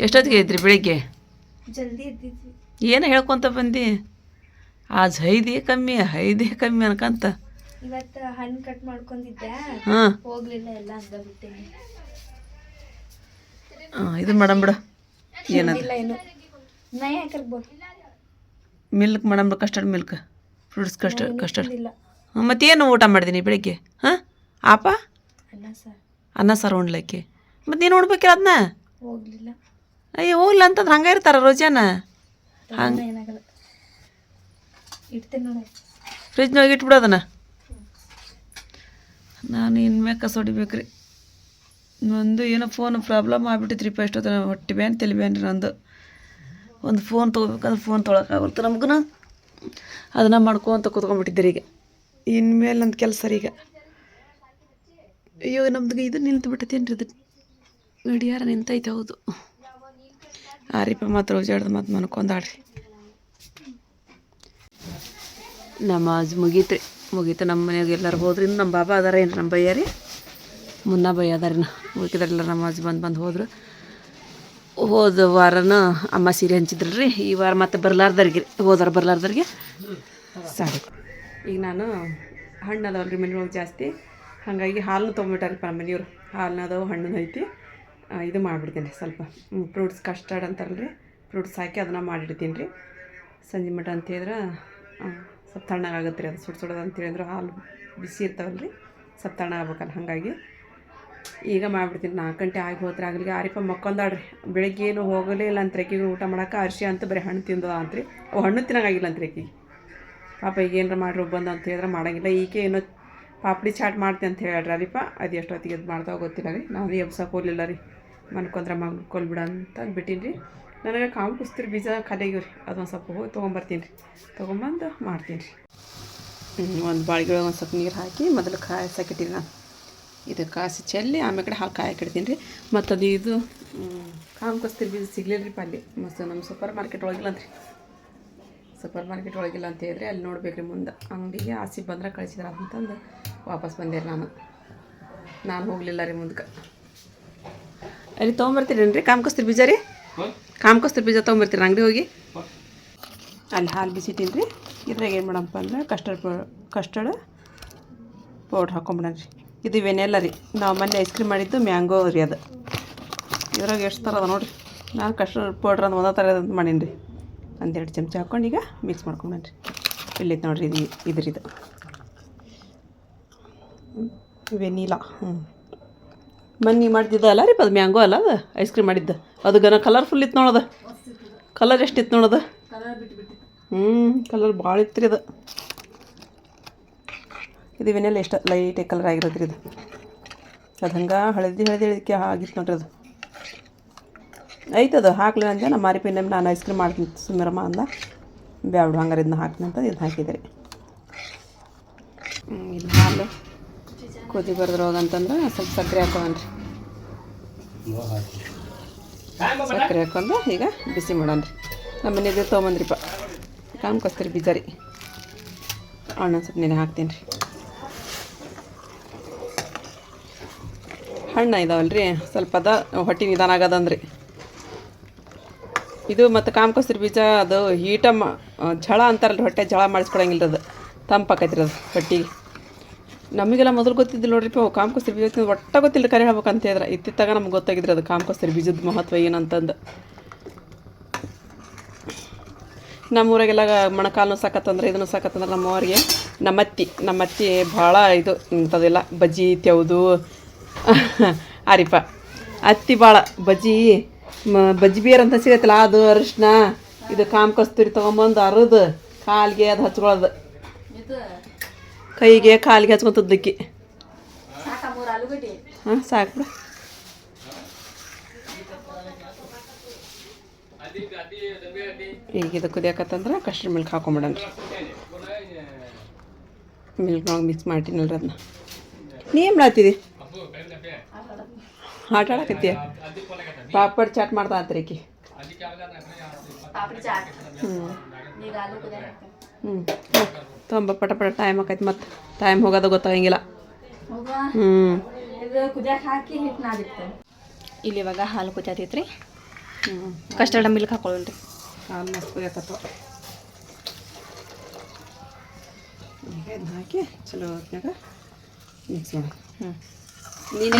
ಎಷ್ಟೊತ್ತಿಗೆ ಐತ್ರಿ ಬೆಳಿಗ್ಗೆ? ಜಲ್ದಿ ಎದ್ದಿದ್ವಿ. ಏನು ಹೇಳ್ಕೊತ ಬಂದು ಆಜ್ ಹೈದೇ ಕಮ್ಮಿ ಅನ್ಕಂತ. ಇವತ್ತು ಹಣ್ಣು ಕಟ್ ಮಾಡ್ಕೊಂಡಿದ್ದೆ, ಹಾಂ ಹೋಗ್ಲಿಲ್ಲ, ಎಲ್ಲ ಹಂಗ ಬಿಟ್ಟೇನೆ. ಇದು ಮಾಡಮ್ ಬಿಡು. ಏನದು ಏನು ನಯ ಹಾಕರ್ಬೋದು. ಮಿಲ್ಕ್ ಮಾಡಮ್ ಬಿಡು, ಕಸ್ಟರ್ಡ್ ಮಿಲ್ಕ್, ಫ್ರೂಟ್ಸ್ ಕಸ್ಟರ್ಡ್. ಇಲ್ಲ ಮತ್ತೇನು ಊಟ ಮಾಡಿದ್ದೀನಿ ಬೆಳಿಗ್ಗೆ? ಹಾಂ ಆಪ ಅನ್ನ ಸಾರು ಉಣ್ಲಕ್ಕೆ. ಮತ್ತು ನೀನು ಉಣ್ಬೇಕಿಲ್ಲ ಅದನ್ನ. ಹೋಗ್ಲಿಲ್ಲ. ಅಯ್ಯೋ ಹೋಗ್ಲಿಲ್ಲ ಅಂತಂದ್ರೆ ಹಂಗೆ ಇರ್ತಾರ ರೋಜಾನ. ಹಂಗೆ ಏನಾಗಲ್ಲ, ಇಡ್ತೇನೆ ನೋಡಿ, ಫ್ರಿಜ್ನೊಳಗೆ ಇಟ್ಬಿಡು ಅದನ್ನು. ನಾನು ಇನ್ಮ್ಯಾಗ ಕಸ ಹೊಡಿಬೇಕ್ರಿ. ನಂದು ಏನೋ ಫೋನ್ ಪ್ರಾಬ್ಲಮ್ ಆಗ್ಬಿಟ್ಟಿತ್ರಿಪ್ಪ. ಎಷ್ಟೊತ್ತ ಹೊಟ್ಟೆ ಬ್ಯಾನ್ ತಲೆ ಬ್ಯಾನ್ ರೀ ನಂದು. ಒಂದು ಫೋನ್ ತೊಗೋಬೇಕಂದ್ರೆ ಫೋನ್ ತೊಗೊಳಕ್ಕಾಗಲ್ತು ನಮಗೂ. ಅದನ್ನು ಮಾಡ್ಕೊಂತ ಕೂತ್ಕೊಂಡ್ಬಿಟ್ಟಿದ್ದೀರಿ ಈಗ. ಇನ್ಮೇಲೆ ನಂದು ಕೆಲಸ ರೀ ಈಗ. ಅಯ್ಯೋ ನಮ್ದು ಇದು ನಿಂತು ಬಿಟ್ಟೈತೇನು ರೀ, ಇದು ಗಡಿಯಾರ ನಿಂತೈತೆ. ಹೌದು ಆರಿಪ ಮಾತ್ರ ಉಜಾಡ್ದು ಮತ್ತು ಮನ್ಕೊಂದಾಡ್ರಿ. ನಮಾಜ್ ಮುಗೀತು ನಮ್ಮ ಮನೆಯಾಗ ಎಲ್ಲರೂ ಹೋದ್ರಿ. ಇನ್ನು ನಮ್ಮ ಬಾಬಾ ಅದಾರ ಏನು, ನಮ್ಮ ಬಯ್ಯ ರೀ, ಮುನ್ನ ಬಯ್ಯ ಅದಾರಿನ. ಉಳ್ಕಿದ್ರೆಲ್ಲ ನಮಾಜ್ ಬಂದು ಹೋದ್ರು. ಹೋದ ವಾರನ ಅಮ್ಮ ಸೀರೆ ಹಂಚಿದ್ರಲ್ರಿ, ಈ ವಾರ ಮತ್ತೆ ಬರ್ಲಾರ್ದವ್ರಿಗೆ, ಹೋದಾರ ಬರ್ಲಾರ್ದವ್ರಿಗೆ ಸಾರಿ. ಈಗ ನಾನು ಹಣ್ಣು ಅದಾವಲ್ರಿ ಮನೆಯೊಳಗೆ ಜಾಸ್ತಿ, ಹಾಗಾಗಿ ಹಾಲನ್ನು ತೊಗೊಂಬಿಟ್ಟಾರಪ್ಪ ನಮ್ಮ ಮನೆಯವ್ರು. ಹಾಲನ್ನ ಅದಾವು, ಹಣ್ಣು ಐತಿ. ಇದು ಮಾಡಿಬಿಡ್ತೀನಿ ಸ್ವಲ್ಪ ಫ್ರೂಟ್ಸ್ ಕಸ್ಟರ್ಡ್ ಅಂತಾರಲ್ರಿ, ಫ್ರೂಟ್ಸ್ ಹಾಕಿ ಅದನ್ನು ಮಾಡಿಡ್ತೀನಿ ರೀ. ಸಂಜೆ ಮಟ ಅಂತ ಹೇಳಿದ್ರೆ ಸ್ವಲ್ಪ ತಣ್ಣಗಾಗುತ್ತೆ ರೀ. ಅದು ಸುಡ್ಸೋದು ಅಂತೇಳಿದ್ರೆ ಹಾಲು ಬಿಸಿ ಇರ್ತಾವಲ್ರಿ, ಸ್ವಲ್ಪ ತಣ್ಣಗಾಗ್ಬೇಕಲ್ಲ. ಹಾಗಾಗಿ ಈಗ ಮಾಡಿಬಿಡ್ತೀನಿ. 4 ಗಂಟೆ ಆಗಿ ಹೋದ್ರೆ ಆಗಲಿಗೆ ಆರಿಪ ಮಕ್ಕೊಂದಾಡ್ರಿ. ಬೆಳಗ್ಗೆ ಏನು ಹೋಗಲೇ ಇಲ್ಲ ಅಂತ ರೇಕಿಗೆ ಊಟ ಮಾಡೋಕೆ. ಅರ್ಶಿ ಅಂತ ಬರೀ ಹಣ್ಣು ತಿಂದದ ಅಂತ್ರಿ. ಅವು ಹಣ್ಣು ತಿನ್ನೋಂಗಿಲ್ಲ ಅಂತ ರೇಕಿಗೆ. ಪಾಪ ಈಗ ಏನಾರ ಮಾಡ್ರಿ ಬಂದು ಅಂತ ಹೇಳಿದ್ರೆ ಮಾಡೋಂಗಿಲ್ಲ. ಈಕೆ ಏನೋ ಪಾಪಡಿ ಚಾಟ್ ಮಾಡ್ತೀನಿ ಅಂತ ಹೇಳ್ರಿ ಅರಿಪ. ಅದು ಎಷ್ಟೊತ್ತಿಗೆ ಅದು ಮಾಡ್ತಾವ ಗೊತ್ತಿಲ್ಲ ರೀ. ನಾನು ಎಬ್ಸಕ್ಕೆ ಹೋಗಲಿಲ್ಲ ರೀ. ಮನ್ಕೊಂಡ್ರೆ ಮಲ್ಕೊಲ್ಬಿಡ ಅಂತ ಬಿಟ್ಟೀನಿ ರೀ. ನನಗೆ ಕಾವು ಕುಸ್ತಿರಿ ಬೀಜ ಖಾಲಿ ಆಗಿವ್ರಿ. ಅದೊಂದು ಸ್ವಲ್ಪ ಹೋಗಿ ತೊಗೊಂಬರ್ತೀನಿ ರೀ. ತೊಗೊಂಬಂದು ಮಾಡ್ತೀನಿ ರೀ. ಒಂದು ಬಾಳಿಗೆ ಒಂದು ಸ್ವಲ್ಪ ನೀರು ಹಾಕಿ ಮೊದಲು ಕಾಯಿಸಾಕಿಟ್ಟಿರಿ. ನಾನು ಇದು ಕಾಸಿ ಚೆಲ್ಲಿ ಆಮೇಲೆ ಕಡೆ ಹಾಲು ಕಾಯಕ್ಕಿಡ್ತೀನಿ ರೀ. ಮತ್ತು ಅದು ಇದು ಕಾವು ಕುಸ್ತಿರಿ ಬೀಜ ಸಿಗ್ಲಿಲ್ಲ ರೀ ಅಲ್ಲಿ. ಮಸ್ತ್ ನಮ್ಮ ಸೂಪರ್ ಮಾರ್ಕೆಟ್ ಒಳಗಿಲ್ಲ ಅಂತ್ರಿ. ಸೂಪರ್ ಮಾರ್ಕೆಟ್ ಒಳಗಿಲ್ಲ ಅಂತ ಹೇಳಿದ್ರೆ ಅಲ್ಲಿ ನೋಡ್ಬೇಕ್ರಿ ಮುಂದೆ ಅಂಗಡಿಗೆ. ಆಸಿ ಬಂದ್ರೆ ಕಳಿಸಿದ್ರ ಅಂತಂದು ವಾಪಸ್ ಬಂದೆ ರೀ. ನಾನು ಹೋಗಲಿಲ್ಲ ರೀ ಮುಂದಕ್ಕೆ. ಅಲ್ಲಿ ತೊಗೊಂಬರ್ತೀರೇನು ರೀ ಕಾಮ್ ಕಸ್ತಿರಿ ಬೀಜ ರೀ? ಕಾಮ್ ಕಸ್ತಿರಿ ಬೀಜ ತೊಗೊಂಬರ್ತೀರಿ ಅಂಗಡಿ ಹೋಗಿ? ಅಲ್ಲಿ ಹಾಲು ಬಿಸಿತೀನಿ ರೀ. ಇದ್ರಾಗ ಏನು ಮಾಡಪ್ಪ ಅಂದ್ರೆ ಕಸ್ಟರ್ಡ್ ಪೌಡ್ರ್ ಹಾಕೊಂಬಿಡೋಣ ರೀ. ಇದು ವೆನೆಲ್ಲ ರೀ. ನಾವು ಮೊನ್ನೆ ಐಸ್ ಕ್ರೀಮ್ ಮಾಡಿದ್ದು ಮ್ಯಾಂಗೋ ರೀ. ಅದು ಇದ್ರಾಗ ಎಷ್ಟು ಥರ ಅದ ನೋಡಿರಿ. ನಾನು ಕಸ್ಟರ್ಡ್ ಪೌಡ್ರ್ ಅಂತ ಒಂದೇ ಥರ ಅಂತ ಮಾಡೀನಿ ರೀ. 1-2 ಚಮಚ ಹಾಕ್ಕೊಂಡು ಈಗ ಮಿಕ್ಸ್ ಮಾಡ್ಕೊಂಡ್ರಿ. ಇಲ್ಲಿತ್ತು ನೋಡಿರಿ, ಇದು ವೆನಿಲಾ. ಮೊನ್ನೆ ಮಾಡ್ತಿದ್ದ ಅಲ್ಲ ರೀ, ಅದು ಮ್ಯಾಂಗೋ ಅಲ್ಲ, ಅದು ಐಸ್ ಕ್ರೀಮ್ ಮಾಡಿದ್ದು. ಅದು ಕಲರ್ಫುಲ್ ಇತ್ತು ನೋಡೋದು. ಕಲರ್ ಎಷ್ಟಿತ್ತು ನೋಡೋದು. ಕಲರ್ ಭಾಳ ಇತ್ತು ರೀ ಅದು. ಇದು ವೆನಿಲ್ಲ ಎಷ್ಟು ಲೈಟ್ ಕಲರ್ ಆಗಿರೋದು ರೀ. ಅದು ಹಂಗೆ ಹಳದಿ ಆಗಿತ್ತು ನೋಡ್ರಿ. ಅದು ಐತದು ಹಾಕ್ಲಿ ಅಂದೆ. ನಮ್ಮ ಮಾರಿ ಪಿನ್ನ ನಾನು ಐಸ್ ಕ್ರೀಮ್ ಮಾಡ್ತೀನಿ ಸುಮ್ಮಿರಮ್ಮ ಅಂದ. ಬ್ಯಾಡು ಹಂಗಾರೆ ಇದನ್ನ ಹಾಕ್ತೀನಿ ಅಂತ ಇದನ್ನ ಹಾಕಿದೆ ರೀ. ಇದು ಹಾಲು ಕುದಿ ಬರ್ದ್ರೋಗಂತಂದ್ರೆ ಸ್ವಲ್ಪ ಸಕ್ಕರೆ ಹಾಕೋಣ ರೀ. ಸಕ್ಕರೆ ಹಾಕೊಂಡು ಈಗ ಬಿಸಿ ಮಾಡೋಣ ರೀ. ನಮ್ಮ ಮನೆಯದು ತೊಗೊಂಬಂದ್ರಿಪ್ಪ ಕಾಮ್ ಕಸ್ತೂರಿ ಬೀಜ ರೀ. ಹಣ್ಣು ಸ್ವಲ್ಪ ನೆನೆ ಹಾಕ್ತೀನಿ ರೀ. ಹಣ್ಣು ಇದಾವಲ್ರಿ ಸ್ವಲ್ಪ ಅದ ಹೊಟ್ಟೆ ನಿಧಾನ ಆಗದಂದ್ರಿ. ಇದು ಮತ್ತು ಕಾಮ್ ಕಸ್ತೂರಿ ಬೀಜ ಅದು ಝಳ ಅಂತಾರಲ್ರಿ, ಹೊಟ್ಟೆ ಝಳ ಮಾಡಿಸ್ಕೊಳಂಗಿಲ್ಲ. ಅದು ತಂಪಾಕೈತಿ ರೀ ಅದು ಹೊಟ್ಟಿಗೆ. ನಮಗೆಲ್ಲ ಮೊದಲು ಗೊತ್ತಿದ್ದಿಲ್ಲ ನೋಡ್ರಿಪ್ಪ. ಕಾಮ್ ಕಸ್ತೂರಿ ಬೀಜ ಒಟ್ಟ ಗೊತ್ತಿಲ್ಲ ಕರೆ ಹೇಳ್ಬೇಕಂತ ಹೇಳಿದ್ರೆ. ಇತ್ತಿತ್ತಾಗ ನಮ್ಗೆ ಗೊತ್ತಾಗಿದ್ರಿ ಅದು ಕಾಮ್ ಕಸ್ತೂರಿ ಬೀಜದ ಮಹತ್ವ ಏನಂತಂದು. ನಮ್ಮೂರಾಗೆಲ್ಲ ಮೊಣಕಾಲು ಸಾಕತ್ತಂದ್ರೆ ಇದನ್ನು ಸಾಕತ್ತಂದ್ರೆ ನಮ್ಮತ್ತಿ ಭಾಳ ಇದು ಇಂಥದ್ದೆಲ್ಲ ಬಜ್ಜಿ ತೆವ್ದು ಆರಿಪ ಅತ್ತಿ ಭಾಳ ಬಜ್ಜಿ ಬೇರೆ ಅಂತ ಸಿಗತ್ತಲ್ಲ, ಅದು ಅರಿಶಿನ ಇದು ಕಾಮ್ ಕಸ್ತೂರಿ ತೊಗೊಂಬಂದು ಅರದು ಕಾಲಿಗೆ ಅದು ಹಚ್ಕೊಳ್ಳೋದು, ಕೈಗೆ ಕಾಲಿಗೆ ಹಚ್ಕೊತದ್ದಕ್ಕೆ. ಹಾಂ ಸಾಕು ಬಿಡ. ಈಗ ಇದು ಕುದಿಯಾಕತ್ತಂದ್ರೆ ಕಸ್ಟರ್ಡ್ ಮಿಲ್ಕ್ ಹಾಕೊಂಬಿಡೋಣ ರೀ. ಮಿಲ್ಕ್ನೊಳಗೆ ಮಿಕ್ಸ್ ಮಾಡಿನಲ್ರಿ ಅದನ್ನ. ನೀ ಏನು ಮಾಡ್ತಿದ್ದಿ? ಆಟ ಆಡಕತ್ತೀಯ? ಪಾಪಡ್ ಚಾಟ್ ಮಾಡ್ತಾ ಅಂತ್ರಿ ಆಕಿ. ತುಂಬ ಪಟ ಟೈಮ್ ಆಕೈತಿ. ಮತ್ತು ಟೈಮ್ ಹೋಗೋದು ಗೊತ್ತಾಗಂಗಿಲ್ಲ. ಇಲ್ಲಿ ಇವಾಗ ಹಾಲು ಕುದಿಯತೈತ್ರಿ. Custard milk ಹಾಕೊಳ್ಳೋಣ್ರಿ. ಹಾಲು ಮಸ್ತ್ ಕುದಿಯಕತ್ತವ. ಈಗ ಇದನ್ನ ಹಾಕಿ ಚಲೋ ಹೊತ್ನಾಗ ಮಿಕ್ಸ್ ಮಾಡಿ. ನೀನು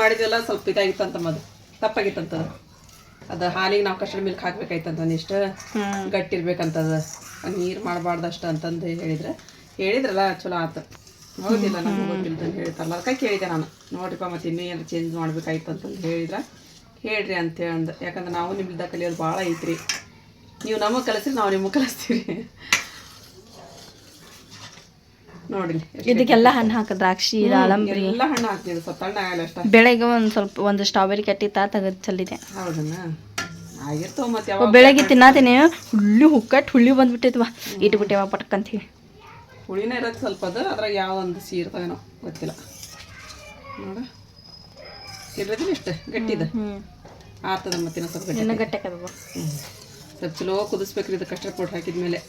ಮಾಡಿದ್ವಲ್ಲ ಸ್ವಲ್ಪ ಇದಾಗಿತ್ತಂತ ಅದು ತಪ್ಪಾಗಿತ್ತಂತದ. ಅದು ಹಾಲಿಗೆ ನಾವು ಕಸ್ಟರ್ಡ್ ಮಿಲ್ಕ್ ಹಾಕ್ಬೇಕಾಯ್ತಂತ ಒಂದಿಷ್ಟು ಗಟ್ಟಿ ಇರ್ಬೇಕಂತದ, ನೀರು ಮಾಡಬಾರ್ದಷ್ಟು ಅಂತಂದು ಹೇಳಿದ್ರಲ್ಲ ಚಲೋ ಆತು. ಹೌದಿಲ್ಲ, ನಮ್ಗೆ ಗೊತ್ತಿಲ್ಲ ಅಂತ ಹೇಳ್ತಾರಲ್ಲ, ಅದಕ್ಕೆ ಕೇಳಿದೆ ನಾನು. ನೋಡ್ರಿಪ್ಪ ಮತ್ತೆ ಇನ್ನೂ ಏನು ಚೇಂಜ್ ಮಾಡ್ಬೇಕಾಯ್ತು ಅಂತಂದು ಹೇಳ್ರಿ ಅಂತೇಳಿ ಅಂದು. ಯಾಕಂದ್ರೆ ನಾವು ನಿಮ್ಮಿಂದ ಕಲಿಯೋದು ಭಾಳ ಐತ್ರಿ. ನೀವು ನಮಗೆ ಕಲಿಸ್ರಿ, ನಾವು ನಿಮಗೆ ಕಲಿಸ್ತೀವಿ. ನೋಡಿರಿ ಇದಕ್ಕೆಲ್ಲ ಹಣ್ಣು ಹಾಕ, ದ್ರಾಕ್ಷಿ, ದಾಳಂಬ್ರಿ ಎಲ್ಲ ಹಣ್ಣು ಹಾಕ್ತಿದ್ರು. ಸ್ವಲ್ಪ ಹಣ್ಣು ಆಗಲ್ಲ ಅಷ್ಟ. ಬೆಳಗ್ಗೆ ಒಂದು ಸ್ಟ್ರಾಬೆರಿ ಕಟ್ಟಿತ್ತಾ ತೆಗೆದು ಚೆಲ್ಲಿದೆ. ಹೌದನ್ನ ಆಗಿರ್ತಾವ ಮತ್ತೆ. ಯಾವಾಗ ಬೆಳಗ್ಗೆ ತಿನ್ನಾತೀನಿ, ಹುಳಿ ಬಂದ್ಬಿಟ್ಟೈತವ, ಇಟ್ಬಿಟ್ಟೆವ ಪಟ್ಕಂತೀವಿ. ಹುಳಿನ ಇರೋದು ಸ್ವಲ್ಪ, ಅದು ಅದ್ರಾಗ ಯಾವ ಒಂದು ಸೀರ್ತಾವೇನೋ ಗೊತ್ತಿಲ್ಲ. ನೋಡ ಇರೋದಿಲ್ಲ ಇಷ್ಟು ಗಟ್ಟಿದ ಆಗ್ತದ. ಮತ್ತೆ ಸ್ವಲ್ಪ ಗಟ್ಟಿ ಸ್ವಲ್ಪ ಚಲೋ ಕುದಿಸ್ಬೇಕ್ರಿ. ಇದು ಕಸ್ಟರ್ಡ್ ಪೌಡ್ರ್ ಹಾಕಿದ್ಮೇಲೆ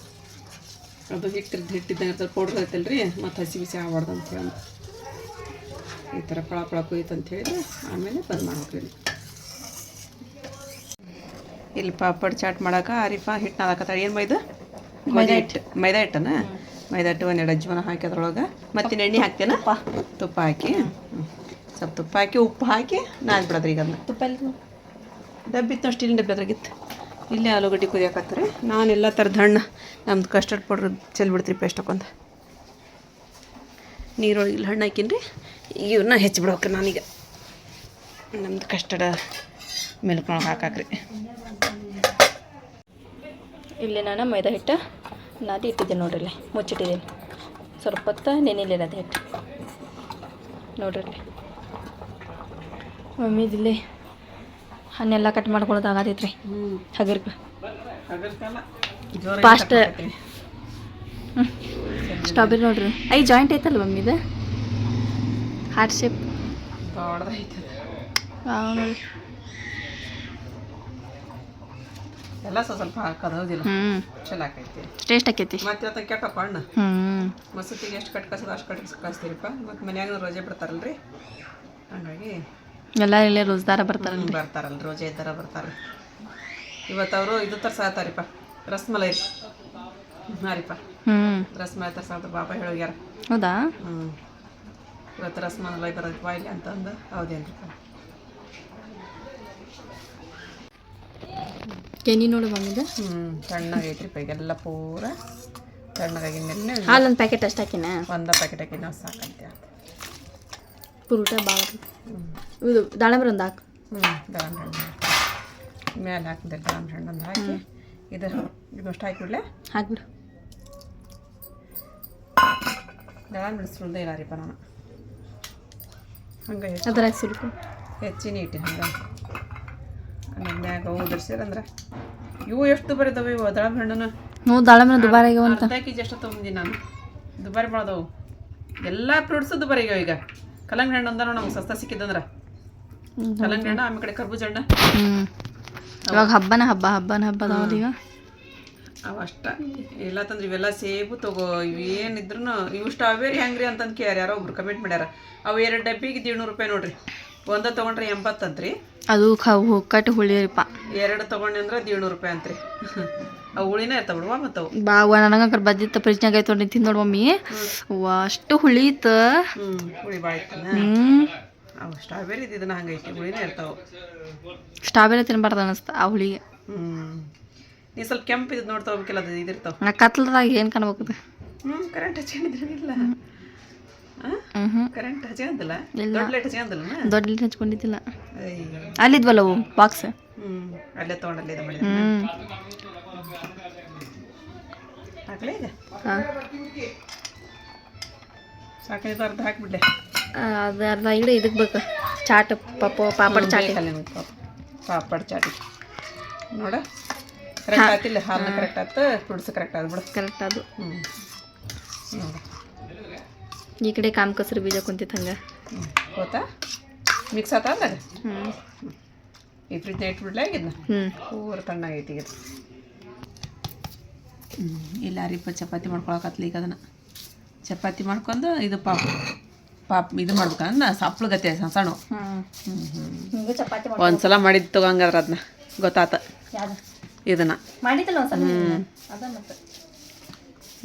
ಅದು ಹಿಟ್ಟಿದ್ದಂಗೆ ಇರ್ತದೆ, ಪೌಡ್ರ್ ಐತಲ್ರಿ, ಮತ್ತು ಹಸಿ ಬಿಸಿ ಆಗಬಾರ್ದು ಅಂತೇಳಿ ಈ ಥರ ಪಳ ಕುಯ್ತು ಅಂತ ಹೇಳಿದ್ರೆ ಆಮೇಲೆ ಬಂದ್ ಮಾಡ್ಬೇಕ್ರಿ. ಇಲ್ಲಿ ಪಾಪಡ್ ಚಾಟ್ ಮಾಡೋಕೆ ಆರಿಫಾ ಹಿಟ್ಟು ನಾದಾಕತ್ತಾಳೆ. ಏನು ಮೈದಾ ಹಿಟ್ಟನ ಮೈದಾ ಹಿಟ್ಟು ಒಂದೆರಡು ಅಜ್ವಾನ ಹಾಕಿ ಅದ್ರೊಳಗೆ ಮತ್ತೆ ಎಣ್ಣೆ ಹಾಕ್ತೇನೆ, ತುಪ್ಪ ಹಾಕಿ ಸ್ವಲ್ಪ ತುಪ್ಪ ಹಾಕಿ ಉಪ್ಪು ಹಾಕಿ ನಾದ್ಬಿಡೋದ್ರಿ. ಈಗ ಅದನ್ನ ತುಪ್ಪ ಡಬ್ಬಿತ್ತು, ಸ್ಟೀಲಿನ ಡಬ್ಬಿ ಅದ್ರಾಗಿತ್ತು. ಇಲ್ಲೇ ಆಲೂಗಡ್ಡೆ ಕುದಿಯಾಕತ್ತಾರೆ. ನಾನೆಲ್ಲ ಥರದ ಹಣ್ಣು ನಮ್ದು ಕಸ್ಟರ್ಡ್ ಪೌಡ್ರ್ ಚೆಲ್ಬಿಡ್ತೀರಿ ಪೇಸ್ಟ್ ಹಾಕೊಂದು. ನೀರೊಳಗೆ ಇಲ್ಲಿ ಹಣ್ಣು ಹಾಕಿನ್ರಿ, ಇವನ್ನ ಹೆಚ್ಚಿಬಿಡ್ಬೇಕ್ರಿ. ನಾನೀಗ ನಮ್ದು ಕಸ್ಟರ್ಡ್ ಮಿಲ್ಕ್ನೊಳಗೆ ಹಾಕಾಕ್ರಿ. ಇಲ್ಲಿ ನಾನು ಮೈದಾ ಹಿಟ್ಟು ನಾದಿ ಇಟ್ಟಿದ್ದೀನಿ ನೋಡ್ರಿ, ಮುಚ್ಚಿಟ್ಟಿದ್ದೀನಿ. ಸ್ವಲ್ಪ ಹೊತ್ತು ನೆನೆಲಿಲ್ಲ ಅದು ಹಿಟ್ಟು ನೋಡ್ರಿ. ಮಮ್ಮಿ ಇಲ್ಲಿ ಹಣ್ಣೆಲ್ಲ ಕಟ್ ಮಾಡ್ಕೊಳ್ಳೋದು ಆಗತೈತ್ರಿ. ಹಗರ್ಕ ಫಾಸ್ಟ್. ಸ್ಟ್ರಾಬೆರಿ ನೋಡ್ರಿ, ಜಾಯಿಂಟ್ ಐತಲ್ಲ ಮಮ್ಮಿ, ಇದು ಹಾರ್ಟ್ ಶೇಪ್ ನೋಡಿ. ಎಲ್ಲ ಸ್ವಲ್ಪ ಹಾಕೋದು ಹೌದಿಲ್ಲ, ಚಲೋ ಆಕೈತಿ, ಟೇಸ್ಟ್ ಆಕೈತಿ. ಮತ್ತೆ ಇವತ್ತು ಕೆಟ್ಟಪ್ಪ ಹಣ್ಣು ಮಸೂತಿಗೆ ಎಷ್ಟು ಕಟ್ ಕಸೋದು ಅಷ್ಟು ಕಟ್ ಕಳಿಸ್ತೀರಿಪ್ಪ. ಮತ್ತು ಮನ್ಯಾಗ ರೋಜೆ ಬಿಡ್ತಾರಲ್ರಿ, ಹಂಗಾಗಿ ಎಲ್ಲ ಇಲ್ಲೇ ರೋಜ್ದಾರ ಬರ್ತಾರಲ್ರಿ, ರೋಜೆ ಇದ್ದಾರ ಬರ್ತಾರೆ. ಇವತ್ತು ಅವರು ಇದು ತರ್ಸಾತಾರಿಪ್ಪ, ರಸ್ಮಲೈ. ಹಾರಿಪ್ಪ ರಸ್ಮಲೈ ತರ್ಸಾತ ಬಾಬಾ ಹೇಳೋಗ್ಯಾರ. ಹೌದಾ? ಇವತ್ತು ರಸ್ಮಲೈ ಬರೋದು ಬಾಯ್ಲಿ ಅಂತಂದು. ಹೌದೇನ್ರಿಪ್ಪ? ಕೆನಿ ನೋಡು ಬಂದಿದೆ. ತಣ್ಣಗೈತ್ರಿಪ್ಪ ಈಗೆಲ್ಲ ಪೂರ ತಣ್ಣಗಾಗಿನ. ಹಾಲು ಒಂದು ಪ್ಯಾಕೆಟ್ ಅಷ್ಟು ಹಾಕಿನ, ಒಂದು ಪ್ಯಾಕೆಟ್ ಹಾಕಿ ನಾವು ಸಾಕಂತೆ ಪುರುಟ ಭಾಳ. ಇದು ದಾಳಂಬ್ರಿ ಒಂದು ಹಾಕು. ದಾಳಂಬ್ರಿ ಹಣ್ಣು ಮೇಲೆ ಹಾಕಿದೆ. ದಾಳಂಬ್ರಿ ಹಣ್ಣೊಂದು ಹಾಕಿ ಇದಷ್ಟು ಹಾಕಿಬಿಡ್ಲೆ? ಹಾಕ್ಬಿಡು. ದಾಳಂಬ್ರಿ ಸುಳ್ದೇ ಇಲ್ಲ ರೀಪ್ಪ ನಾನು, ಹಂಗೆ ಅದ್ರಾಗ ಸುಲ್ಕು ಹೆಚ್ಚಿನ ಇಟ್ಟು ಹಂಗೆ ಮ್ಯಾಗ ಉದುರ್ಸಿರಂದ್ರೆ. ಇವು ಎಷ್ಟು ಬರೀತಾವೆ ಇವು ದಾಳಂಬ್ರಿ ಹಣ್ಣು? ದಾಳಂಬ್ರಿ ದುಬಾರಿ ಆಗ್ಯಾವ ಅಂತ. ಅರ್ಧ ಕೆ ಜಿ ಎಷ್ಟು ತೊಗೊಂಡಿನಿ ನಾನು. ದುಬಾರಿ ಮಾಡೋದವು ಎಲ್ಲ ಫ್ರೂಟ್ಸು ದುಬಾರಿ ಆಗ್ಯಾವ ಈಗ. ಕಲ್ಲಂಗಡಿ ಹಣ್ಣು ಅಂದ ನಮ್ಗೆ ಸಸ್ತ ಸಿಕ್ಕಿದ್ದಂದ್ರೆ ಕಲ್ಲಂಗಡಿ ಹಣ್ಣು, ಆಮೇಲೆ ಕಡೆ ಕರ್ಬೂಜ ಹಣ್ಣು. ಇವಾಗ ಹಬ್ಬದ ಈಗ ಅವು ಅಷ್ಟ ಇಲ್ಲ ತಂದ್ರೆ ಇವೆಲ್ಲ ಸೇಬು ತಗೋ. ಇವೇನಿದ್ರು ಇವು ಸ್ಟ್ರಾಬೆರಿ ಹೆಂಗ್ರಿ ಅಂತಂದು ಕೇಳ್ಯಾರ, ಯಾರೋ ಒಬ್ರು ಕಮೆಂಟ್ ಮಾಡ್ಯಾರ. ಅವು 2 ಡಬ್ಬಿಗೆ 100 ರೂಪಾಯಿ ನೋಡ್ರಿ. ಒಂದ ತೊಗೊಂಡ್ರೆ 80 ಅಂತ್ರಿ. ಅದು ಕಟ್ಟು ಹುಳಿಯಪ್ಪ. 2 ತೊಗೊಂಡೆ ಅಂದ್ರೆ 100 ರೂಪಾಯಿ ಅಂತ್ರಿ. ಅವು ಹುಳಿನೇ ಇರ್ತಾವ ಬಿಡುವ. ಮತ್ತು ನನಗೆ ಬಜ್ಜಿತ್ತ ಫ್ರಿಜ್ನಾಗ ಐತೆ ತಿಂದು ನೋಡಿ ಮಮ್ಮಿ, ಅಷ್ಟು ಹುಳಿ ಇತ್ತು. ಹುಳಿ ಭಾಳ ಇತ್ತನ. ಅವು ಸ್ಟ್ರಾಬೆರಿ ಇದನ್ನ ಹಂಗೈತಿ, ಹುಳಿನೇ ಇರ್ತಾವ. ಸ್ಟ್ರಾಬೆರಿ ತಿನ್ಬಾರ್ದು ಅನಿಸ್ತ ಆ ಹುಳಿಗೆ. ನೀ ಸ್ವಲ್ಪ ಕೆಂಪು ಇದು ನೋಡ್ತಾ ಹೋಗ್ಬೇಕಿಲ್ಲ, ಅದು ಇದಿರ್ತಾವ. ನಾ ಕತ್ಲದಾಗ ಏನು ಕಾಣ್ಬೇಕದು? ಕರೆಂಟ್ ಹಚ್ಕೊಂಡಿದ್ದಿಲ್ಲ. ಕರೆಂಟ್ ಹಚ್ಕೊಂಡಿಲ್ಲ, ದೊಡ್ಡ ಲೈಟ್ ಹಚ್ಕೊಂಡಿಲ್ಲ. ದೊಡ್ಡ ಲೈಟ್ ಹಚ್ಕೊಂಡಿದ್ದಿಲ್ಲ. ಅಲ್ಲಿದ್ವಲ್ಲ ಅವು ಬಾಕ್ಸ್, ಅಲ್ಲೇ ತೊಗೊಂಡಲ್ಲೇ ಇದು ಮಾಡಿದ. ಹಾಕ್ಲೇ ಈಗ ಸಾಕೈದು ಅರ್ಧ ಹಾಕ್ಬಿಡ್ಲೆ. ಅದು ಅರ್ಧ ಇಡು. ಇದಕ್ಕೆ ಬೇಕು ಚಾಟ್ ಪಾಪಡ್ ಚಾಟ್. ಪಾಪಡ್ ಚಾಟಿ ನೋಡ ಕರೆಕ್ಟ್ ಆತಿಲ್ಲ. ಹಾಲು ಕರೆಕ್ಟ್ ಆಯ್ತು, ಫ್ರೂಟ್ಸ್ ಕರೆಕ್ಟ್ ಆದ್ ಬಿಡು. ಕರೆಕ್ಟ್ ಅದು. ನೋಡ ಈ ಕಡೆ ಕಾಮ್ ಕಸ್ರು ಬೀಜ ಕುಂತಿತ್ತು ಹಂಗೆ ಗೊತ್ತಾ, ಮಿಕ್ಸ್ ಆತ ಅಂದಾಗ. ಈ ಫ್ರಿಜ್ನ ಇಟ್ಬಿಡ್ಲೆ ಆಗಿದ್ನ ಪೂರ ತಣ್ಣಾಗೈತಿ ಈಗ. ಇಲ್ಲ ಅರಿಪ ಚಪಾತಿ ಮಾಡ್ಕೊಳಕತ್ಲಿ. ಈಗ ಅದನ್ನು ಚಪಾತಿ ಮಾಡ್ಕೊಂಡು ಇದು ಪಾಪ್ ಇದು ಮಾಡ್ಬೇಕಂದ್ರೆ ಸಪ್ಪಳು ಗತಿ ಸಣ್ಣ. ಚಪಾತಿ ಒಂದ್ಸಲ ಮಾಡಿದ್ದು ತಗೊಂಗಾದ್ರೆ ಅದನ್ನ ಗೊತ್ತಾತ ಯಾವ್ದು ಇದನ್ನು. ಮಾಡಿದ್ದಲ್ಲ ಒಂದ್ಸಲ ಅದ ಮತ್ತೆ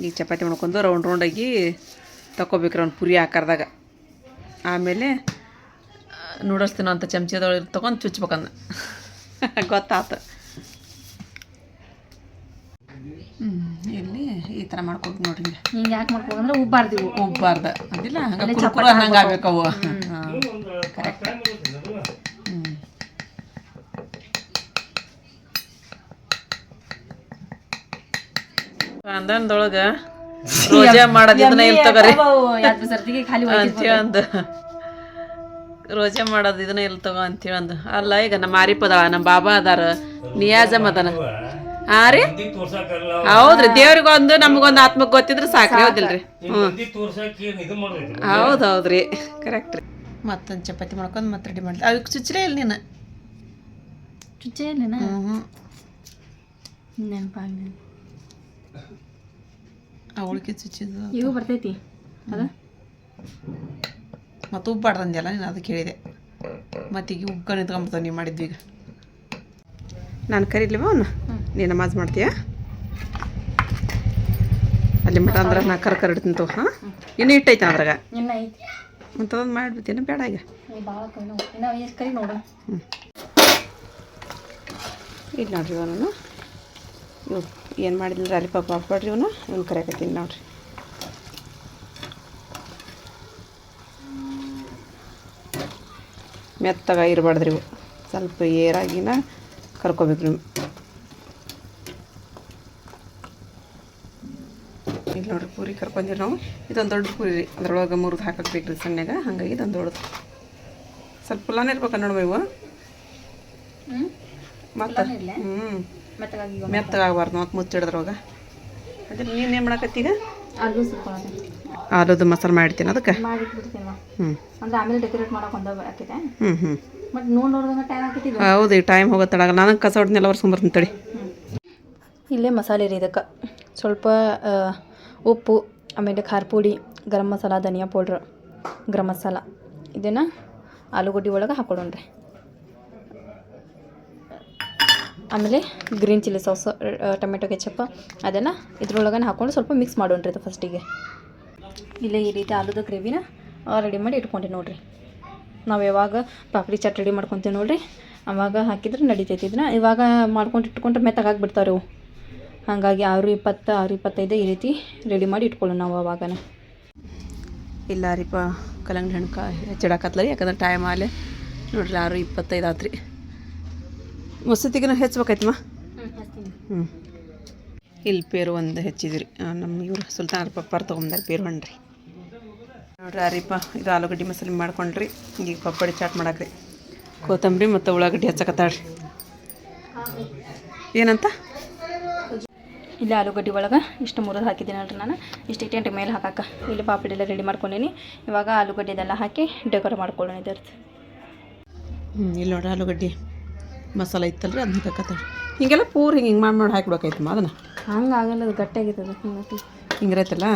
ಈಗ ಚಪಾತಿ ಮಾಡ್ಕೊಂಡು ರೌಂಡಾಗಿ ತಗೋಬೇಕ್ರಿ ಅವ್ನು ಪುರಿ ಆಕಾರದಾಗ. ಆಮೇಲೆ ನೂಡಲ್ಸ್ ತಿನ್ನೋ ಅಂಥ ಚಮಚದೊಳಗೆ ತೊಗೊಂಡು ಚುಚ್ಬೇಕಂದ ಗೊತ್ತಾತ. ಇಲ್ಲಿ ಈ ಥರ ಮಾಡ್ಕೊಬೇಕು ನೋಡ್ರಿ. ಹಿಂಗೆ ಯಾಕೆ ಮಾಡ್ಬೇಕಂದ್ರೆ ಉಬ್ಬಾರ್ದಿವು ಉಬ್ಬಾರ್ದ ಅದಿಲ್ಲ ಹಂಗೆ ಕುರ್ಕುರ ಹಂಗೆ ಆಗ್ಬೇಕು ಅವು. ಕರೆಕ್ಟ್. ಅಂದೊಳಗೆ ರೋಜಾ ಮಾಡೋದು ಇದನ್ನ ಇಲ್ಲಿ ತಗೋರಿ ಅಂತೇಳಂದು, ರೋಜಾ ಮಾಡೋದು ಇದನ್ನ ಇಲ್ಲಿ ತಗೋ ಅಂತೇಳಂದು. ಅಲ್ಲ ಈಗ ನಮ್ಮ ಆರಿಪದ ನಮ್ಮ ಬಾಬಾ ಅದಾರ, ನಿಯಾಜಮ್ ಅದಾನ. ಹಾಂ ರೀ, ಹೌದ್ರಿ. ದೇವ್ರಿಗೊಂದು ನಮಗೊಂದು ಆತ್ಮಕ್ಕೆ ಗೊತ್ತಿದ್ರೆ ಸಾಕ್ರಿ, ಹೌದಿಲ್ರಿ? ಹೌದು ಹೌದ್ರಿ, ಕರೆಕ್ಟ್ ರೀ. ಮತ್ತೊಂದು ಚಪಾತಿ ಮಾಡ್ಕೊಂಡು ಮತ್ತೆ ರೆಡಿ ಮಾಡ್ಲಿ. ಅವಕ್ಕೆ ಚುಚ್ಚಲೇ ಇಲ್ಲ ನೀನು? ಚುಚ್ಚೇ ಇಲ್ಲ. ನೆನಪಾಗ ಅವಳಿಗೆ ಚುಚ್ಚಿದ್ದು ಇವು ಬರ್ತೈತಿ ಅದ. ಮತ್ತು ಉಬ್ಬಾಡ್ದಂದೆಲ್ಲ ನೀನು ಅದಕ್ಕೆ ಹೇಳಿದೆ. ಮತ್ತೀಗ ಉಗ್ಗ ನಿಂತ್ಕೊಂಡ್ಬಿಡ್ತಾವೆ ನೀವು ಮಾಡಿದ್ವಿ. ಈಗ ನಾನು ಕರೀಲಿವ ಅವನ್ನ, ನೀನು ನಮಾಜ್ ಮಾಡ್ತೀಯಾ? ಅಲ್ಲಿ ಮಟ ಅಂದ್ರೆ ನಾ ಕರ್ಕರಿಡ್ತೀನಿ. ಹಾಂ, ಇನ್ನೂ ಇಟ್ಟೈತೆ ಅದ್ರಾಗ. ಇನ್ನ ಐತಿ ಮತ್ತು ಅದೊಂದು ಮಾಡಿಬಿಡ್ತೀನಿ, ಬೇಡ ಈಗ. ಕರಿ ನೋಡ. ಇಲ್ಲಿ ನೋಡ್ರಿ ನಾನು ಇವು ಏನು ಮಾಡಿದ್ರೆ ಅಲ್ಲಿ ಪಾಪ ಹಾಕ್ಬೇಡ್ರಿ, ಇವನು ಕರೆಯಕತ್ತೀನಿ ನೋಡ್ರಿ. ಮೆತ್ತಗ ಇರಬಾರ್ದ್ರಿ ಇವು, ಸ್ವಲ್ಪ ಏರಾಗಿನ ಕರ್ಕೋಬೇಕ್ರಿ. ಇಲ್ಲಿ ನೋಡ್ರಿ ಪೂರಿ ಕರ್ಕೊಂಡ್ರಿ ನಾವು. ಇದೊಂದು ದೊಡ್ಡ ಪೂರಿ ರೀ, ಅದ್ರೊಳಗೆ ಮುರಿದು ಹಾಕಬೇಕು ರೀ ಸಣ್ಣಗ. ಹಾಗಾಗಿ ಇದೊಂದು ದೊಡ್ಡದು ಸ್ವಲ್ಪ ಪುಲಾನ ಇರ್ಬೇಕು ನೋಡ್ರಿ ಇವು. ಮತ್ತು ಮೆತ್ತಗಾಗಬಾರ್ದು ಮತ್ತು ಮುಚ್ಚಿಡ್ದ್ರವಾಗ. ಅದೇ ನೀನು ಏನು ಮಾಡಕತ್ತೀಗ? ಆಲೂದು ಮಸಾಲೆ ಮಾಡಿರ್ತೀನಿ ಅದಕ್ಕೆ. ಅಂದ್ರೆ ಆಮೇಲೆ ಡೆಕೋರೇಟ್ ಮಾಡೋಕೆ ಒಂದು ಹಾಕಿದೆ. ಬಟ್ ಟೈಮ್ ಹಾಕಿದ್ದು. ಹೌದು, ಈ ಟೈಮ್ ಹೋಗೋತ್ತಡಾಗ ನಾನು ಕಸ ಹೊಡ್ನೆಲ್ಲ ಬರ್ಸ್ಕೊಂಬರ್ತೀನಿ ತಡಿ. ಇಲ್ಲೇ ಮಸಾಲೆ ರೀ ಇದಕ್ಕೆ. ಸ್ವಲ್ಪ ಉಪ್ಪು, ಆಮೇಲೆ ಖಾರ ಪುಡಿ, ಗರಂ ಮಸಾಲ, ಧನಿಯಾ ಪೌಡ್ರ್, ಗರಂ ಮಸಾಲ. ಇದನ್ನು ಆಲೂಗಡ್ಡೆ ಒಳಗೆ ಹಾಕೊಳ್ಳೋಣ್ರಿ. ಆಮೇಲೆ green chilli sauce, tomato ketchup ಅದನ್ನು ಇದ್ರೊಳಗೆ ಹಾಕ್ಕೊಂಡು ಸ್ವಲ್ಪ ಮಿಕ್ಸ್ ಮಾಡೋಣ್ರಿ ಇದು ಫಸ್ಟಿಗೆ. ಇಲ್ಲೇ ಈ ರೀತಿ ಆಲೂದ ಗ್ರೇವಿನ ರೆಡಿ ಮಾಡಿ ಇಟ್ಕೊಂಡೆ ನೋಡಿರಿ. ನಾವು ಯಾವಾಗ ಪಾಪಡಿ ಚಾಟ್ ರೆಡಿ ಮಾಡ್ಕೊತೀವಿ ನೋಡಿರಿ, ಅವಾಗ ಹಾಕಿದ್ರೆ ನಡಿತೈತಿ. ಇದನ್ನ ಇವಾಗ ಮಾಡ್ಕೊಂಡು ಇಟ್ಕೊಂಡ್ರೆ ಮೆತ್ತಗಾಗಿಬಿಡ್ತಾವೆ ಅವು. ಹಾಗಾಗಿ 6:20, 6:25 ಈ ರೀತಿ ರೆಡಿ ಮಾಡಿ ಇಟ್ಕೊಳ್ಳೋಣ ನಾವು ಅವಾಗನೇ. ಇಲ್ಲ ರೀಪ ಕಲ್ಲಂಗಡಿ ಹಣ್ಕ ಹೆಚ್ಚಿಡಕತ್ಲರಿ, ಯಾಕಂದ್ರೆ ಟೈಮ್ ಆಲೆ ನೋಡ್ರಿ 6:25 ಆತ್ರಿ. ಮಸೂತಿಗೆ ಹೆಚ್ಚಬೇಕೈತಮ್ಮ. ಇಲ್ಲಿ ಪೇರು ಒಂದು ಹೆಚ್ಚಿದ್ರಿ. ನಮ್ಮ ಇವ್ರು ಸುಲ್ತಾನ್ ಪಪ್ಪಾರು ತೊಗೊಂಬಂದಾರೆ ಪೇರು ಹಣ್ಣು ರೀ. ನೋಡ್ರಿ ಅರಿಪ ಇದು ಆಲೂಗಡ್ಡೆ ಮಸಾಲೆ ಮಾಡ್ಕೊಂಡ್ರಿ. ಈಗ ಪಪ್ಪಡಿ ಚಾಟ್ ಮಾಡಾಕ್ರಿ. ಕೊತ್ತಂಬರಿ ಮತ್ತು ಉಳ್ಳಾಗಡ್ಡಿ ಹಚ್ಚಕತ್ತಾಳ್ರಿ. ಏನಂತ ಇಲ್ಲಿ ಆಲೂಗಡ್ಡೆ ಒಳಗೆ ಇಷ್ಟು ಮುರಿದು ಹಾಕಿದ್ದೀನಿ ಅಲ್ರಿ ನಾನು. ಇಷ್ಟು ಇಟ್ಟೆಂಟ್ರಿ ಮೇಲೆ ಹಾಕಾಕ. ಇಲ್ಲಿ ಪಾಪಡಿ ಎಲ್ಲ ರೆಡಿ ಮಾಡ್ಕೊಂಡೀನಿ. ಇವಾಗ ಆಲೂಗಡ್ಡೆದೆಲ್ಲ ಹಾಕಿ ಡೆಕೋರೇಟ್ ಮಾಡ್ಕೊಳ್ಳೋಣ ಇದರ್ದು. ಇಲ್ಲಿ ನೋಡ್ರಿ ಆಲೂಗಡ್ಡೆ ಮಸಾಲೆ ಇತ್ತಲ್ರಿ ಅದನ್ನ ಹಾಕತ್ತಾಳ. ಹಿಂಗೆಲ್ಲ ಪೂರ್ ಹಿಂಗೆ ಮಾಡಿ ಹಾಕಿಬಿಡೋಕೈತಮ್ಮ ಅದನ್ನು. ಹಂಗೆ ಆಗಲ್ಲ, ಅದು ಗಟ್ಟಿಯಾಗಿರ್ತದೆ. ಹಿಂಗಿರೈತಲ್ಲ,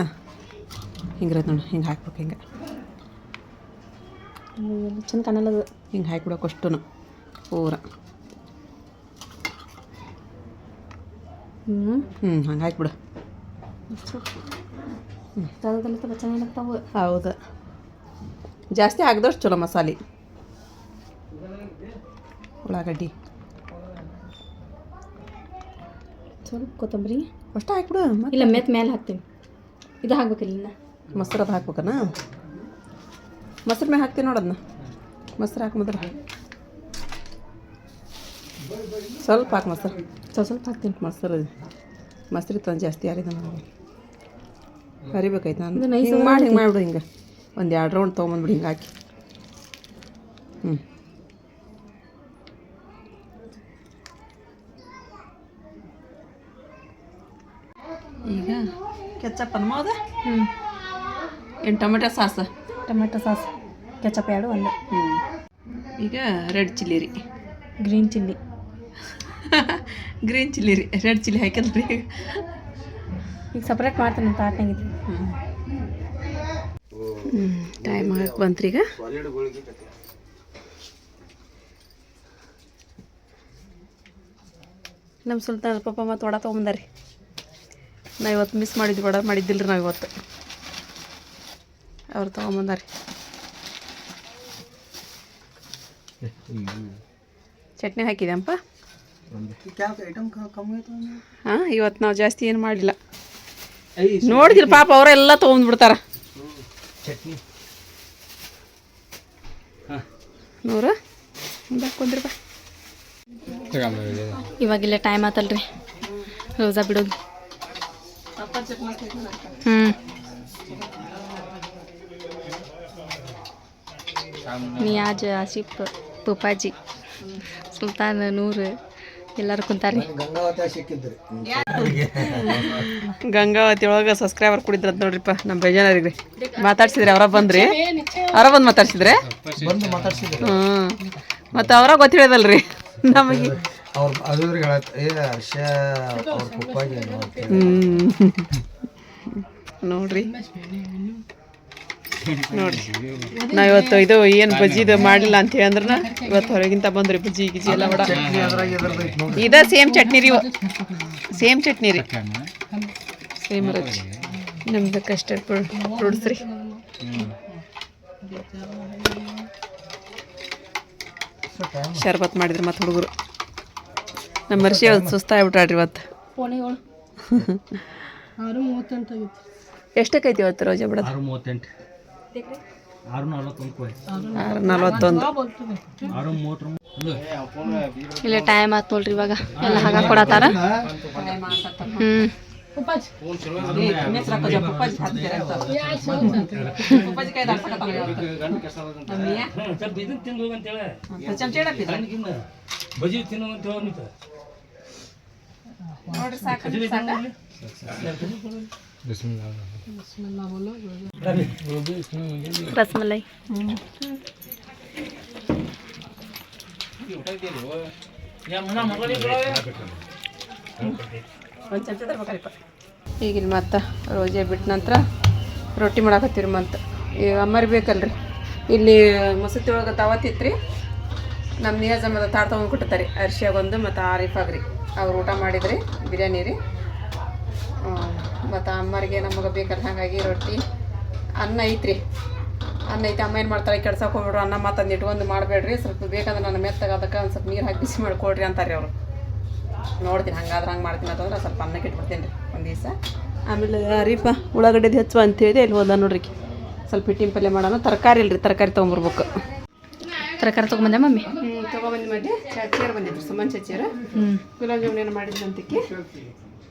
ಹಿಂಗಿರೈತೆ ನೋಡಿ. ಹಿಂಗೆ ಹಾಕ್ಬೇಕು, ಹಿಂಗೆ ಚೆಂದ ಕಾಣಲ್ಲ ಅದು. ಹಿಂಗೆ ಹಾಕಿಬಿಡೋಕೆ ಅಷ್ಟು ಪೂರ. ಹಂಗೆ ಹಾಕ್ಬಿಡು. ಹೌದು, ಜಾಸ್ತಿ ಹಾಕಿದಷ್ಟು ಚಲೋ ಮಸಾಲೆ. ಉಳ್ಳಾಗಡ್ಡಿ ಸ್ವಲ್ಪ ಕೊತ್ತಂಬರಿ ಅಷ್ಟು ಹಾಕ್ಬಿಡು. ಇಲ್ಲ ಮೆತ್ತ ಮೇಲೆ ಹಾಕ್ತೀನಿ. ಇದು ಹಾಕ್ಬೇಕಿಲ್ಲ ಮೊಸರು ಅದು ಹಾಕ್ಬೇಕನ? ಮೊಸರು ಮೇಲೆ ಹಾಕ್ತೀನಿ ನೋಡೋದನ್ನ. ಮೊಸರು ಹಾಕಿ ಮೊದಲು ಸ್ವಲ್ಪ ಹಾಕಿ ಮೊಸರು. ಸ್ವಲ್ಪ ಹಾಕ್ತೀನಿ ಮೊಸರು ತಂದು ಜಾಸ್ತಿ ಯಾರಿದ ನನಗೆ ಕರಿಬೇಕಾಯ್ತು. ನಾನು ಹಿಂಗೆ ಮಾಡಿಬಿಡು. ಹಿಂಗೆ ಒಂದು 2 ರೌಂಡ್ ತೊಗೊಂಬಂದ್ಬಿಡು ಹಿಂಗೆ ಹಾಕಿ. ಈಗ ಕೆಚಪ್ ಅನ್ಮೋದ. ಏನು ಟೊಮೆಟೊ ಸಾಸ್ ಕೆಚಪ್ 2 ಒಂದು. ಈಗ ರೆಡ್ ಚಿಲ್ಲಿ ರೀ, ಗ್ರೀನ್ ಚಿಲ್ಲಿ ರೀ, ರೆಡ್ ಚಿಲ್ಲಿ ಹಾಕಿದ್ರಿ. ಈಗ ಸಪ್ರೇಟ್ ಮಾಡ್ತೀನಿ ತಾಟ್ನಾಗಿದ್ದು. ಟೈಮ್ ಆಗಕ್ಕೆ ಬಂತ್ರಿ. ಈಗ ನಮ್ಮ ಸುಲ್ತಾನ ಪಾಪ ಮತ್ತು ವಡ ತೊಗೊಂಬಂದಾರಿ. ನಾವು ಇವತ್ತು ಮಿಸ್ ಮಾಡಿದ್ವಿ, ವಡ ಮಾಡಿದ್ದಿಲ್ಲ ರೀ ನಾವು ಇವತ್ತು. ಅವ್ರು ತೊಗೊಂಬಂದಾರಿ. ಚಟ್ನಿ ಹಾಕಿದೆಯಪ್ಪ. ಹಾಂ, ಇವತ್ತು ನಾವು ಜಾಸ್ತಿ ಏನು ಮಾಡಿಲ್ಲ. ನೋಡಿದಿಲ್ಲ ಪಾಪ ಅವರೆಲ್ಲ ತೊಗೊಂಡ್ಬಿಡ್ತಾರ. ನೂರು ಕುಂದ್ರಿ ಬಾ. ಇವಾಗಿಲ್ಲ ಟೈಮ್ ಆತಲ್ರಿ ರೋಜಾ ಬಿಡೋದು. ನಿಯಾಜ್, ಆಸಿಫ್, ಪಪ್ಪಾಜಿ, ಸುಲ್ತಾನ್, ನೂರು ಎಲ್ಲರೂ ಕುಂತಾರ್ರಿ. ಗಂಗಾವತಿ ಒಳಗೆ ಸಬ್ಸ್ಕ್ರೈಬರ್ ಕುಡಿದ್ರ ನೋಡ್ರಿಪ್ಪ ನಮ್ಮ ಬೇಜಾರಿಗೆ ಮಾತಾಡ್ಸಿದ್ರಿ. ಅವರ ಬಂದ್ರಿ, ಅವರ ಬಂದು ಮಾತಾಡ್ಸಿದ್ರೆ. ಹ್ಞೂ, ಮತ್ತು ಅವರ ಗೊತ್ತಿರೋದಲ್ರಿ ನಮಗೆ. ನೋಡ್ರಿ ನಾವು ಇವತ್ತು ಇದು ಏನು ಬಜ್ಜಿದು ಮಾಡಲಿಲ್ಲ ಅಂತ ಹೇಳಿದ್ರೆ ಇವತ್ತು ಹೊರಗಿಂತ ಬಂದ್ರಿ ಬಜ್ಜಿ ಗಿಜ್ಜಿ ಎಲ್ಲ ವಡ. ಇದ ಸೇಮ್ ಚಟ್ನಿ ರೀ, ಸೇಮ್ ಚಟ್ನಿ ರೀ, ಸೇಮ್ ರುಚಿ. ನಮ್ದು ಕಸ್ಟರ್ಡ್ ಫ್ರೂಟ್ಸ್ ರೀ. ಶರ್ಬತ್ ಮಾಡಿದ್ರಿ ಮತ್ತು ಹುಡುಗರು. ನಮ್ಮ ವರ್ಷಿ ಅವತ್ತು ಸುಸ್ತಾಗ್ಬಿಟ್ಟಾಡ್ರಿ ಇವತ್ತು. ಎಷ್ಟಕ್ಕೈತಿ ಇವತ್ತು ರೋಜಾ ಬಿಡೋದು? 6:41. ಇಲ್ಲ ಟೈಮ್ ಆತ್ ನೋಡ್ರಿ ಇವಾಗ ಎಲ್ಲ ಹಾಗ ಕೊಡತ್ತಾರ. ರಸಮಲೈ ಈಗ ಮತ್ತು ರೋಜೆ ಬಿಟ್ಟ ನಂತರ ರೊಟ್ಟಿ ಮಾಡಾಕತ್ತೀರಿ. ಮತ್ತು ಈಗ ಅಮ್ಮರಿ ಬೇಕಲ್ರಿ. ಇಲ್ಲಿ ಮಸೂತಿ ಒಳಗೆ ತವತ್ತಿತ್ರಿ. ನಮ್ಮ ನಿಯಾಜಮ್ಮದ ತಾಡ್ ತೊಗೊಂಡು ಕೊಟ್ಟಿರ್ತಾರೆ. ಅರ್ಶಿಯಾಗೊಂದು ಮತ್ತು ಆರಿಫಾಗ್ರಿ ಅವ್ರು ಊಟ ಮಾಡಿದ್ರಿ ಬಿರಿಯಾನಿ ರೀ. ಮತ್ತು ಅಮ್ಮರಿಗೆ ನಮಗೆ ಬೇಕಲ್ಲ, ಹಾಗಾಗಿ ರೊಟ್ಟಿ ಅನ್ನ ಐತ್ರಿ. ಅನ್ನ ಐತೆ. ಅಮ್ಮ ಏನು ಮಾಡ್ತಾರೆ, ಕೆಡ್ಸಕ್ಕೆ ಹೋಗ್ಬಿಡ್ರು. ಅನ್ನ ಮತ್ತಂದು ಇಟ್ಕೊಂಡು ಮಾಡಬೇಡ್ರಿ, ಸ್ವಲ್ಪ ಬೇಕಂದ್ರೆ ನನ್ನ ಮೆತ್ತಗೆ ಅದಕ್ಕೆ ಒಂದು ಸ್ವಲ್ಪ ನೀರು ಹಾಕಿ ಬಿಸಿ ಮಾಡಿಕೊಡ್ರಿ ಅಂತಾರೆ ಅವರು. ನೋಡ್ತೀನಿ, ಹಂಗಾದ್ರೆ ಹಂಗೆ ಮಾಡ್ತೀನಿ ಅಂತಂದ್ರೆ ಸ್ವಲ್ಪ ಅನ್ನಕ್ಕೆ ಇಟ್ಬಿಡ್ತೀನಿ ರೀ ಒಂದು ದಿವಸ. ಆಮೇಲೆ ಅರೀಪ ಉಳ್ಳಾಗಡ್ಡೆದು ಹೆಚ್ಚು ಅಂತೇಳಿ ಇಲ್ಲಿ ಹೋದ ನೋಡ್ರಿ. ಸ್ವಲ್ಪ ಹಿಟ್ಟಿನ ಪಲ್ಯ ಮಾಡೋಣ. ತರಕಾರಿ ಇಲ್ರಿ, ತರಕಾರಿ ತೊಗೊಂಬರ್ಬೇಕು. ತರಕಾರಿ ತೊಗೊಂಬಂದೆ ಮಮ್ಮಿ? ತೊಗೊಂಬಂದು ಮಾಡಿ ಚೇರ್ ಬಂದಿದ್ರು, ಸುಮ್ಮನೆ ಚೇರ್. ಗುಲಾಬ್ ಜಾಮೂನ್ ಏನು ಮಾಡಿದ್ರು ಅಂತಕ್ಕೆ.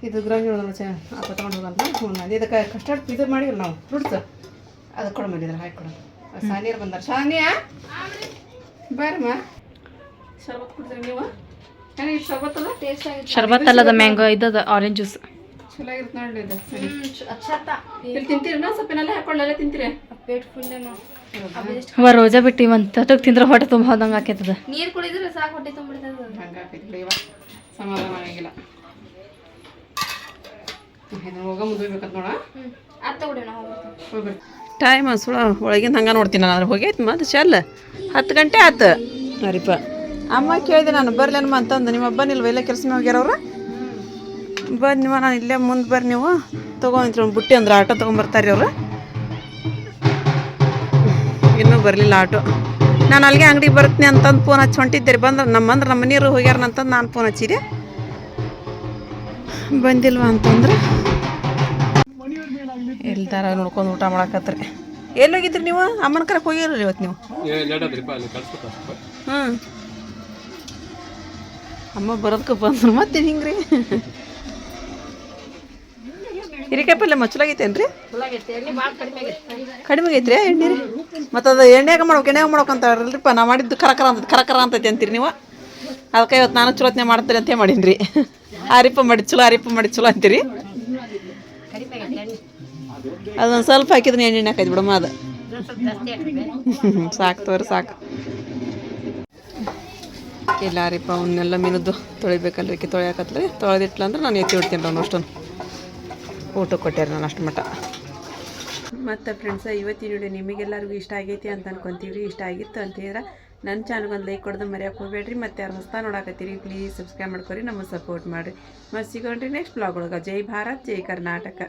ಇದು ಗುಲಾಬ್ ಜಾಮೂನ್ ಅಪ್ಪ ತೊಗೊಂಡು ಹೋಗಂತ. ಅದೇ ಇದಕ್ಕೆ ಕಸ್ಟರ್ಡ್ ಇದು ಮಾಡಿದ್ರು ನಾವು, ಫ್ರೂಟ್ಸ್ ಅದು ಕೊಡ ಬಂದಿದ್ರು, ಹಾಕಿ ಕೊಡೋದು. ಸಾನಿಯರು ಬಂದಾರ. ಶಾನಿಯಾ ಬರ್ರಮ್ಮ, ಶರ್ಬತ್ ಕುಡಿದ್ರಿ ನೀವು? ಏನಾಗಿತ್ತು ಶರ್ಬತ್? ಅದ ಟೇಸ್ಟ್ ಆಗಿತ್ತು. ಶರ್ಬತ್ ಅಲ್ಲದ ಮ್ಯಾಂಗೋ ಇದ್ದದ ಆರೆಂಜ್ ಜ್ಯೂಸ್ ಚಲೋ ಆಗಿರುತ್ತೆ ನೋಡ್ರಿ ಇದು. ಇಲ್ಲಿ ತಿಂತೀರಿ ನಾ? ಸ್ವಲ್ಪ ಏನೆಲ್ಲ ಹಾಕೊಳ್ಳೆಲ್ಲ ತಿಂತೀರಿ? ಪೇಟ್ ಫುಲ್ ರೋಜಾ ಬಿಟ್ಟು ಒಂದು ತಿಂದ್ರೆ ಹೊಟ್ಟೆ ತುಂಬ ಹೋದಂಗೆ ಆಕೈತದ. ನೀರು ಕುಡಿದ್ರೆ ಸಾಕು, ಹೊಟ್ಟೆ ತುಂಬಿಡ್ತದ. ಹಂಗೆ ಆಕೈತಿ ಇವಾಗ ಸಮಾಧಾನ ಆಗಿಲ್ಲ. ಇದನ್ನ ಹೋಗ ಮುಂದೆ ಹೋಗ್ಬೇಕಂತ ನೋಡ. ಅತ್ತ ಕೂಡ ನಾವು ಹೋಗ್ರಿ. ಟೈಮ್ ಸುಳ ಒಳಗಿಂದ ಹಂಗೆ ನೋಡ್ತೀನಿ ನಾನು. ಹೋಗೈತಿ ಮತ್ತೆ ಚಲ್ಲ 10 ಗಂಟೆ ಆಯ್ತು. ಅರಿಪ ಅಮ್ಮ ಕೇಳಿದೆ ನಾನು ಬರ್ಲೇನಮ್ಮ ಅಂತಂದು. ನಿಮ್ಮ ಬನ್ನಿಲ್ವ, ಎಲ್ಲ ಕೆಲಸ ಹೋಗ್ಯಾರವ್ರು. ಬನ್ನಿವ, ನಾನು ಇಲ್ಲೇ ಮುಂದೆ ಬರ್ರಿ ನೀವು ತೊಗೊಂಡ್ರಿ ಒಂದು ಬುಟ್ಟಿ ಅಂದ್ರೆ ಆಟೋ ತೊಗೊಂಬರ್ತಾರೆ ಅವರು. ಇನ್ನೂ ಬರಲಿಲ್ಲ ಆಟೋ. ನಾನು ಅಲ್ಲಿಗೆ ಅಂಗಡಿಗೆ ಬರ್ತೀನಿ ಅಂತಂದು ಫೋನ್ ಹಚ್ಚಿ ಹೊಂಟಿದ್ದೆ ರೀ. ನಮ್ಮ ಮನೆಯವರು ಹೋಗ್ಯಾರನಂತಂದು ನಾನು ಫೋನ್ ಹಚ್ಚಿದೆ. ಬಂದಿಲ್ವ ಅಂತಂದ್ರೆ ಎಲ್ದಾರ ನೋಡ್ಕೊಂಡು ಊಟ ಮಾಡಕತ್ರಿ. ಎಲ್ಲಿ ಹೋಗಿದ್ರಿ ನೀವು? ಅಮ್ಮನ ಕರಕ್ಕೆ ಹೋಗಿರ್ರಿ ಇವತ್ತು ನೀವು? ಹ್ಞೂ, ಅಮ್ಮ ಬರೋದಕ್ಕೆ ಬಂದ್ರು ಮತ್ತೆ ಹಿಂಗೆ ರೀ. ಹಿರಿಕಾಯಿ ಪಲ್ಯ ಮಚ್ಚಲಾಗೈತೇನು ರೀ? ಕಡಿಮೆ ಆಗೈತ್ರಿ ಎಣ್ಣೆ ರೀ. ಮತ್ತು ಅದು ಎಣ್ಣೆಯಾಗ ಮಾಡ್ಬೇಕು, ಎಣ್ಣೆಯಾಗ ಮಾಡ್ಬೇಕಂತಾರಲ್ರಿಪ್ಪ. ನಾ ಮಾಡಿದ್ದು ಕರಕರ ಅಂತೈತಿ ಅಂತೀರಿ ನೀವು. ಅದಕ್ಕೆ ಇವತ್ತು ನಾನು ಚಲೋತ್ನೆ ಮಾಡ್ತೀರಿ ಅಂತ ಮಾಡೀನಿ ರೀ. ಆರಿಪ ಮಾಡಿ ಚಲೋ ಅಂತೀರಿ. ಅದೊಂದು ಸ್ವಲ್ಪ ಹಾಕಿದ್ರೆ ಎಣ್ಣೆ ಹಾಕೈತಿ ಬಿಡಮ್ಮ. ಅದು ಸಾಕು ತೋರಿ, ಸಾಕು. ಇಲ್ಲ ರೀಪ, ಅವನ್ನೆಲ್ಲ ಮೀನದ್ದು ತೊಳಿಬೇಕಲ್ರಿ. ತೊಳೆಯಾಕತ್ರಿ. ತೊಳೆದಿಟ್ಲ ಅಂದ್ರೆ ನಾನು ಎತ್ತಿ ಬಿಡ್ತೀನಿ ಅವ್ನು ಅಷ್ಟೊಂದು. ಊಟಕ್ಕೆ ಕೊಟ್ಟಾರೆ ನಾನು ಅಷ್ಟು ಮಟ್ಟ. ಮತ್ತು ಫ್ರೆಂಡ್ಸ, ಇವತ್ತಿನ ವಿಡಿಯೋ ನಿಮಗೆಲ್ಲರಿಗೂ ಇಷ್ಟ ಆಗೈತಿ ಅಂತ ಅನ್ಕೊತೀವಿ. ಇಷ್ಟ ಆಗಿತ್ತು ಅಂತ ಹೇಳಿದ್ರೆ ನನ್ನ ಚಾನಲ್ಗೆ ಒಂದು ಲೈಕ್ ಕೊಡೋದು ಮರೆಯೋಕೆ ಹೋಗ್ಬೇಡ್ರಿ. ಮತ್ತು ಯಾರು ಹೊಸ್ತಾ ನೋಡಾಕತ್ತೀರಿ ಪ್ಲೀಸ್ ಸಬ್ಸ್ಕ್ರೈಬ್ ಮಾಡ್ಕೊರಿ, ನಮಗೆ ಸಪೋರ್ಟ್ ಮಾಡಿರಿ. ಮತ್ತು ಸಿಗೋಣ್ರಿ ನೆಕ್ಸ್ಟ್ ಬ್ಲಾಗ್ ಒಳಗೆ. ಜೈ ಭಾರತ್, ಜೈ ಕರ್ನಾಟಕ.